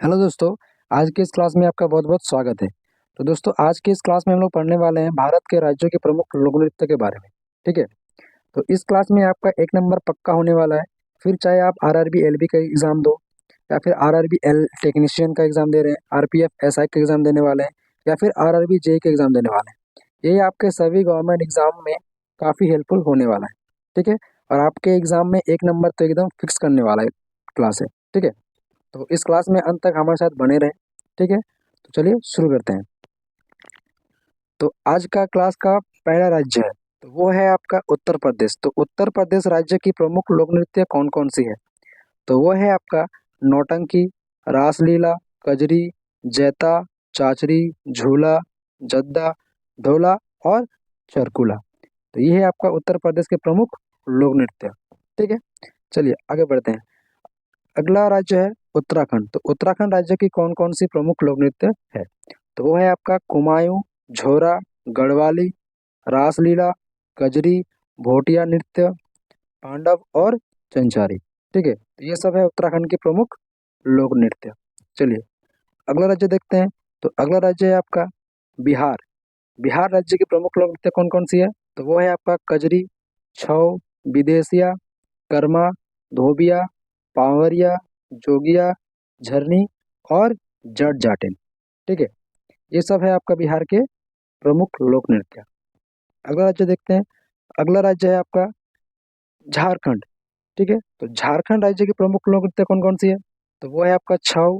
Hello दोस्तों, आज की इस क्लास में आपका बहुत बहुत स्वागत है। तो दोस्तों, आज की इस क्लास में हम लोग पढ़ने वाले हैं भारत के राज्यों के प्रमुख लोक नृत्य के बारे में। ठीक है। तो इस क्लास में आपका एक नंबर पक्का होने वाला है। फिर चाहे आप आरआरबी एलबी का एग्जाम दो, या फिर आरआरबी एल टेक्नीशियन का एग्जाम दे रहे हैं, आरपीएफ एसआई का एग्जाम देने वाले हैं, या फिर आरआरबी जेई का एग्जाम देने वाले हैं। ये आपके सभी गवर्नमेंट एग्जाम में काफ़ी हेल्पफुल होने वाला है। ठीक है। और आपके एग्जाम में एक नंबर तो एकदम फिक्स करने वाला है क्लास है। ठीक है। तो इस क्लास में अंत तक हमारे साथ बने रहें। ठीक है। तो चलिए शुरू करते हैं। तो आज का क्लास का पहला राज्य है, तो वो है आपका उत्तर प्रदेश। तो उत्तर प्रदेश राज्य की प्रमुख लोक नृत्य कौन कौन सी है? तो वो है आपका नौटंकी, रासलीला, कजरी, जैता, चाचरी, झूला, जद्दा, ढोला और चरकुला। तो ये है आपका उत्तर प्रदेश के प्रमुख लोक नृत्य। ठीक है। चलिए आगे बढ़ते हैं। अगला राज्य है उत्तराखंड। तो उत्तराखंड राज्य की कौन कौन सी प्रमुख लोक नृत्य है? तो वो है आपका कुमायूं, झोरा, गढ़वाली, रासलीला, कजरी, भोटिया नृत्य, पांडव और चंचारी। ठीक है। तो ये सब है उत्तराखंड के प्रमुख लोक नृत्य। चलिए अगला राज्य देखते हैं। तो अगला राज्य है आपका बिहार। बिहार राज्य की प्रमुख लोक नृत्य कौन कौन सी है? तो वो है आपका कजरी, छऊ, विदेशिया, कर्मा, धोबिया, पावरिया, जोगिया, झरनी और जट जाटिन। ठीक है। ये सब है आपका बिहार के प्रमुख लोक नृत्य। अगला राज्य देखते हैं। अगला राज्य है आपका झारखंड। ठीक है। तो झारखंड राज्य की प्रमुख लोक नृत्य कौन कौन सी है? तो वो है आपका छऊ,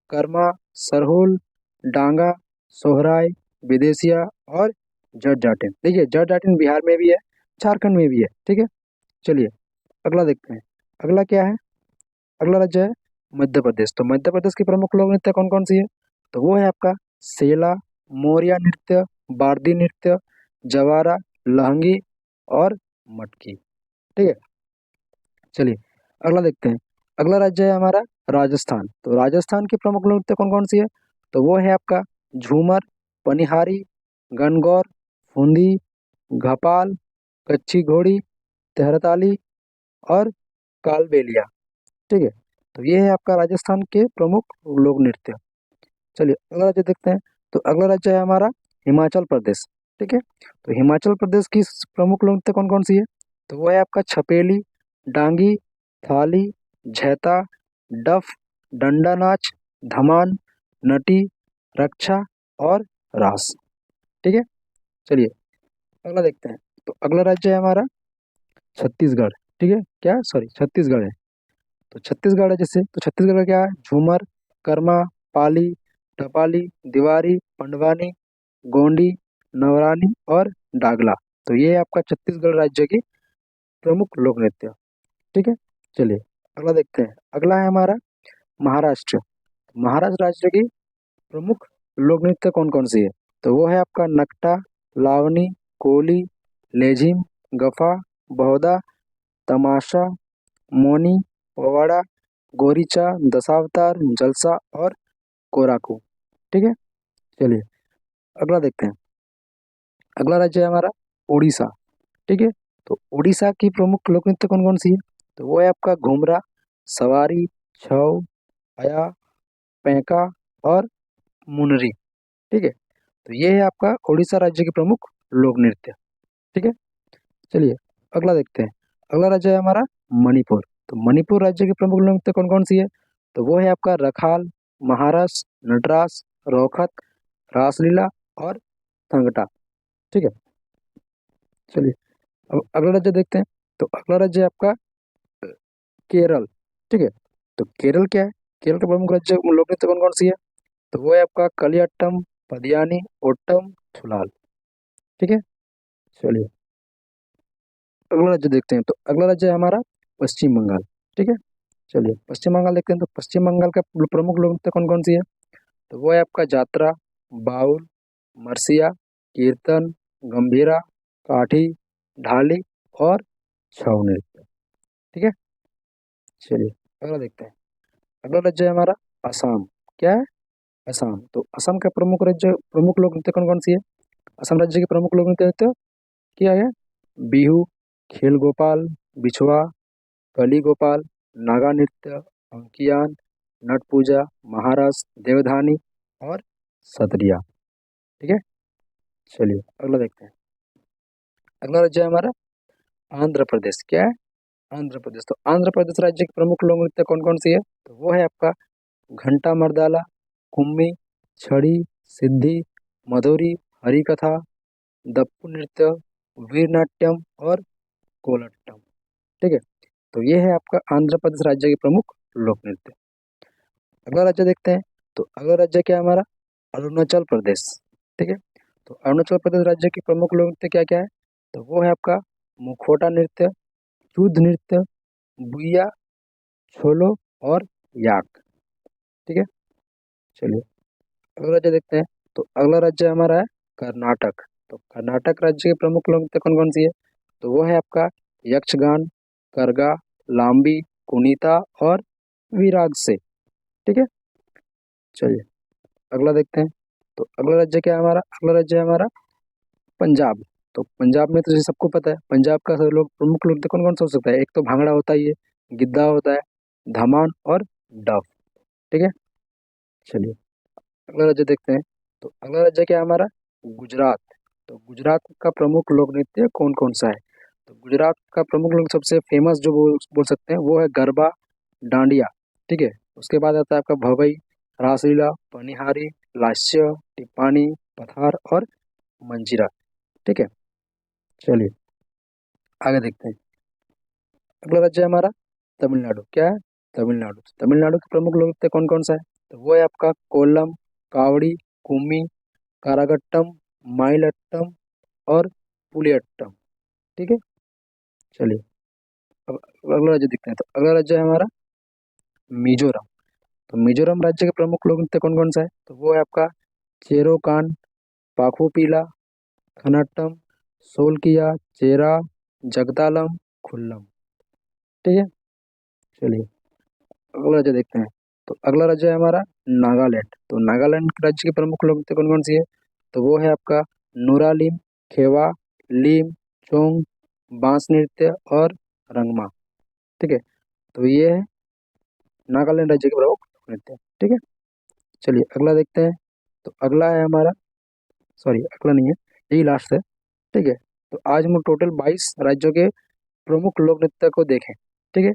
कर्मा, सरहुल, डांगा, सोहराय, विदेशिया और जट जाटिन। देखिए जट जाटिन बिहार में भी है, झारखंड में भी है। ठीक है। चलिए अगला देखते हैं। अगला क्या है? अगला राज्य है मध्य प्रदेश। तो मध्य प्रदेश की प्रमुख लोक नृत्य कौन कौन सी है? तो वो है आपका सेला, मोरिया नृत्य, बारदी नृत्य, जवारा, लहंगी और मटकी। ठीक है। चलिए अगला देखते हैं। अगला राज्य है हमारा राजस्थान। तो राजस्थान की प्रमुख लोक नृत्य कौन कौन सी है? तो वो है आपका झूमर, पनिहारी, गणगौर, फुंदी, घपाल, कच्ची घोड़ी, तेहरताली और कालबेलिया। ठीक है। तो ये है आपका राजस्थान के प्रमुख लोक नृत्य। चलिए अगला राज्य देखते हैं। तो अगला राज्य है हमारा हिमाचल प्रदेश। ठीक है। तो हिमाचल प्रदेश की प्रमुख लोक नृत्य कौन कौन सी है? तो वो है आपका छपेली, डांगी, थाली, झैता, डफ, डंडा नाच, धमान, नटी, रक्षा और रास। ठीक है। चलिए अगला देखते हैं। तो अगला राज्य है हमारा छत्तीसगढ़। ठीक है, क्या सॉरी छत्तीसगढ़ है। तो छत्तीसगढ़ है जैसे, तो छत्तीसगढ़ का क्या है? झूमर, कर्मा, पाली, टपाली, दिवारी, पंडवानी, गोंडी, नवरानी और डागला। तो ये है आपका छत्तीसगढ़ राज्य की प्रमुख लोक नृत्य। ठीक है। चलिए अगला देखते हैं। अगला है हमारा महाराष्ट्र। महाराष्ट्र राज्य की प्रमुख लोक नृत्य कौन कौन सी है? तो वो है आपका नकटा, लावनी, कोली, लेझिम, गफा, बहुदा, तमाशा, मोनी, पोवाड़ा, गोरीचा, दशावतार, जलसा और कोराकू। ठीक है। चलिए अगला देखते हैं। अगला राज्य है हमारा उड़ीसा। ठीक है। तो उड़ीसा की प्रमुख लोक नृत्य कौन कौन सी है? तो वो है आपका घुमरा, सवारी, छऊ, अया, पैंका और मुनरी। ठीक है। तो ये है आपका उड़ीसा राज्य के प्रमुख लोक नृत्य। ठीक है। चलिए अगला देखते हैं। अगला राज्य है हमारा मणिपुर। तो मणिपुर राज्य की प्रमुख लोक नृत्य कौन कौन सी है? तो वो है आपका रखाल, महारस, नटरास, रोखत, रासलीला और संगटा। ठीक है। चलिए अब अगला राज्य देखते हैं। तो अगला राज्य है आपका केरल। ठीक है। तो केरल क्या है? केरल का प्रमुख राज्य लोक नृत्य कौन कौन सी है? तो वो है आपका कलियाट्टम, पदियानी, ओट्टम, थुलाल। ठीक है। चलिए अगला राज्य देखते हैं। तो अगला राज्य है हमारा पश्चिम बंगाल। ठीक है। चलिए पश्चिम बंगाल देखते हैं। तो पश्चिम बंगाल का प्रमुख लोक नृत्य कौन कौन सी है? तो वो है आपका जात्रा, बाउल, मरसिया, कीर्तन, गंभीरा, काठी, ढाली और छऊ नृत्य। ठीक है। चलिए अगला देखते हैं। अगला राज्य है हमारा असम। क्या है? असम। तो असम का प्रमुख लोक नृत्य कौन कौन सी है? असम राज्य के प्रमुख लोक नृत्य क्या है? बिहू, खेल गोपाल, बिछुआ, कली गोपाल, नागा नृत्य, अंकियान, नट पूजा, महारस, देवधानी और सत्रिया। ठीक है, चलिए अगला देखते हैं। अगला राज्य है हमारा आंध्र प्रदेश। क्या है? आंध्र प्रदेश। तो आंध्र प्रदेश राज्य की प्रमुख लोक नृत्य कौन कौन सी है? तो वो है आपका घंटा मर्दाला, कुम्मी, छड़ी, सिद्धि, मधुरी, हरिकथा, दप्पु नृत्य, वीर नाट्यम और कोलट्टम। ठीक है, तो ये है आपका आंध्र प्रदेश राज्य के प्रमुख लोक नृत्य। अगला राज्य देखते हैं। तो अगला राज्य क्या है हमारा? अरुणाचल प्रदेश। ठीक है, तो अरुणाचल प्रदेश राज्य की प्रमुख लोक नृत्य क्या क्या है? तो वो है आपका मुखोटा नृत्य, युद्ध नृत्य, बुइया, छोलो और याक। ठीक है, चलिए अगला राज्य देखते हैं। तो अगला राज्य हमारा है कर्नाटक। तो कर्नाटक राज्य के प्रमुख लोक नृत्य कौन कौन सी है? तो वो है आपका यक्षगान, करगा, लाम्बी, कुनीता और विराग से। ठीक है, चलिए अगला देखते हैं। तो अगला राज्य क्या है हमारा? अगला राज्य है हमारा पंजाब। तो पंजाब में तो जैसे सबको पता है, पंजाब का सब लोग प्रमुख लोग कौन कौन सा हो सकता है? एक तो भांगड़ा होता ही है, गिद्धा होता है, धमान और डफ। ठीक है, चलिए अगला राज्य देखते हैं। तो अगला राज्य क्या है हमारा? गुजरात। तो गुजरात का प्रमुख लोक नृत्य कौन कौन सा है? तो गुजरात का प्रमुख लोक सबसे फेमस जो बोल सकते हैं वो है गरबा, डांडिया। ठीक है, उसके बाद आता है आपका भवई, रासलीला, पनिहारी, लास्य, टिप्पानी, पथार और मंजीरा। ठीक है, चलिए आगे देखते हैं। अगला राज्य है हमारा तमिलनाडु। क्या है? तमिलनाडु। तमिलनाडु के प्रमुख लोक नृत्य कौन कौन सा है? तो वो है आपका कोल्लम, कावड़ी, कुम्मी, करागट्टम, माइलट्टम और पुलियट्टम। ठीक है, चलिए अब अगला राज्य देखते हैं। तो अगला राज्य है हमारा मिजोरम। तो मिजोरम राज्य के प्रमुख लोक नृत्य कौन कौन सा है? तो वो है आपका चेरोकान, पाखू पीला, खनाट्टम, सोलकिया, चेरा, जगदालम, खुल्लम। ठीक है, चलिए अगला राज्य देखते हैं। तो अगला राज्य है हमारा नागालैंड। तो नागालैंड राज्य के प्रमुख लोक नृत्य कौन कौन सी है? तो वो है आपका नूरालिम, खेवा, लीम, चोंग, बांस नृत्य और रंगमा। ठीक है, तो ये है नागालैंड राज्य के प्रमुख लोक नृत्य। ठीक है, चलिए अगला देखते हैं। तो अगला है हमारा, सॉरी अगला नहीं है, यही लास्ट है। ठीक है, तो आज हम टोटल 22 राज्यों के प्रमुख लोक नृत्य को देखें। ठीक है,